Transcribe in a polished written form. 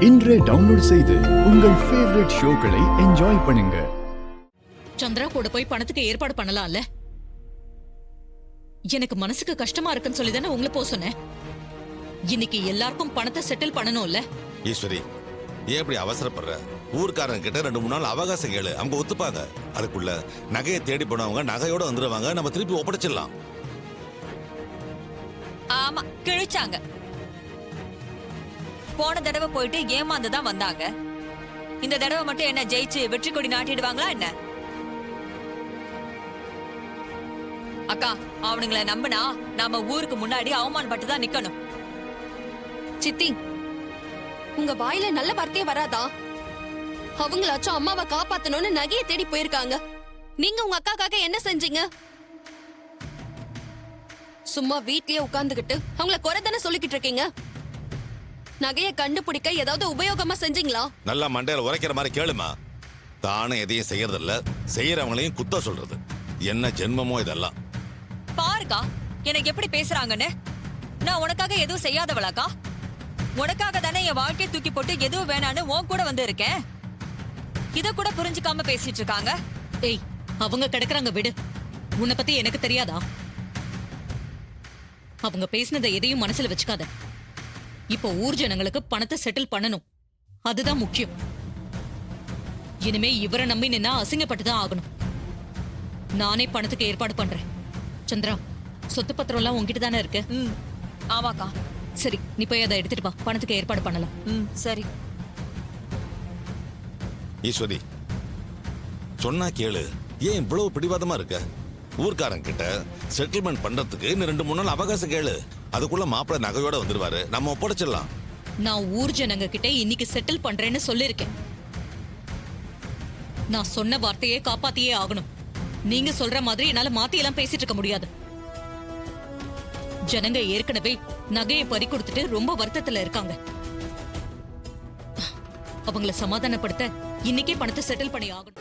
இன்றே டவுன்லோட் செய்து உங்கள் ஃபேவரட் ஷோக்களை என்ஜாய் பண்ணுங்க. சந்திரா கூட போய் பணத்துக்கு ஏற்பாடு பண்ணலாம்ல? எனக்கு மனசுக்கு கஷ்டமா இருக்குன்னு சொல்லி தானே உங்களை போக சொன்னேன். இன்னைக்கு எல்லாருக்கும் பணத்தை செட்டில் பண்ணணும்ல? ஈஸ்வரி, ஏன் இப்படி அவசரப்படுற? ஊர்க்காரங்க கிட்ட 2-3 நாள் அவகாசம் கேளு, அவங்க ஒத்துப்பாங்க. அதுக்குள்ள நகையை தேடி போனவங்க நகையோட வந்துருவாங்க, நம்ம திருப்பி ஒப்படைச்சிடலாம். ஆமா, கிழிச்சாங்க. போன தடவை போயிட்டு ஏமாந்துதான் வந்தாங்க. இந்த தடவை மட்டும் என்ன ஜெயிச்சு வெற்றி கொடி நாட்டிடுவாங்களா என்ன? அக்கா, அவனுங்களை நம்பினா நாம ஊருக்கு முன்னாடி அவமானப்பட்டு தான் நிக்கணும். சித்தி, உங்க வாயில நல்ல வார்த்தையே வராதா? அவங்களாச்சும் அம்மாவை காப்பாத்தணும்னு நகையை தேடி போயிருக்காங்க. நீங்க உங்க அக்காக்காக என்ன செஞ்சீங்க? சும்மா வீட்லயே உட்கார்ந்துகிட்டு அவங்கள குறை தானே சொல்லிக்கிட்டு இருக்கீங்க. நகையை கண்டுபிடிக்க ஏதாவது உபயோகமா செஞ்சீங்களா? நல்லா மண்டையில உரைக்கிற மாதிரி கேளுமா. தானும் எதையும் செய்யறதில்ல, செய்யறவங்களையும் குத்த சொல்றது. என்ன ஜென்மமோ இதெல்லாம். பாருக்கா, எனக்கு எப்படி பேசுறாங்கன்னு. நான் உனக்காக எதுவும் செய்யாதவளாக்கா? உனக்காக தானே என் வாழ்க்கையை தூக்கி போட்டு எதுவும் வேணான்னு உன் கூட வந்து இருக்கேன். இத கூட புரிஞ்சுக்காம பேசிட்டு இருக்காங்க. ஏய், அவங்க கிடக்குறாங்க விடு. உன்னை பத்தி எனக்கு தெரியாதா? அவங்க பேசினதை எதையும் மனசுல வச்சுக்காத. இப்போ ஊர் ஜனங்களுக்கு பணத்தை செட்டில் பண்ணணும், அதுதான் முக்கியம். இனிமே இவரை நம்பி நின்னா அசிங்கப்பட்டுதான் ஆகணும். நானே பணத்துக்கு ஏற்பாடு பண்றேன். சந்திரா, சொத்து பத்திரம் எல்லாம் உங்ககிட்ட தானே இருக்கு? ஆமாக்கா. சரி, நீ போய் அதை எடுத்துட்டு வா, பணத்துக்கு ஏற்பாடு பண்ணலாம். சரி. ஈஸ்வரி, சொன்னா கேளு. ஏன் இவ்வளவு பிடிவாதமா இருக்க? ஊர்க்காரங்க கிட்ட செட்டில்மெண்ட் பண்றதுக்கு இன்னும் 2-3 நாள் அவகாசம் கேளு. அதுக்குள்ள மாப்பிள்ளை நகையோட வந்துருவாரு, நம்ம ஒப்படைச்சிடலாம். நான் ஊர் ஜனங்க கிட்ட இன்னைக்கு செட்டில் பண்றேன்னு சொல்லிருக்கேன். நான் சொன்ன வார்த்தையே காப்பாத்தியே ஆகணும். நீங்க சொல்ற மாதிரி என்னால மாத்தி எல்லாம் பேசிட்டு இருக்க முடியாது. ஜனங்க ஏற்கனவே நகையை பறி கொடுத்துட்டு ரொம்ப வருத்தத்துல இருக்காங்க. அவங்கள சமாதானப்படுத்த இன்னைக்கே பணத்தை செட்டில் பண்ணி ஆகணும்.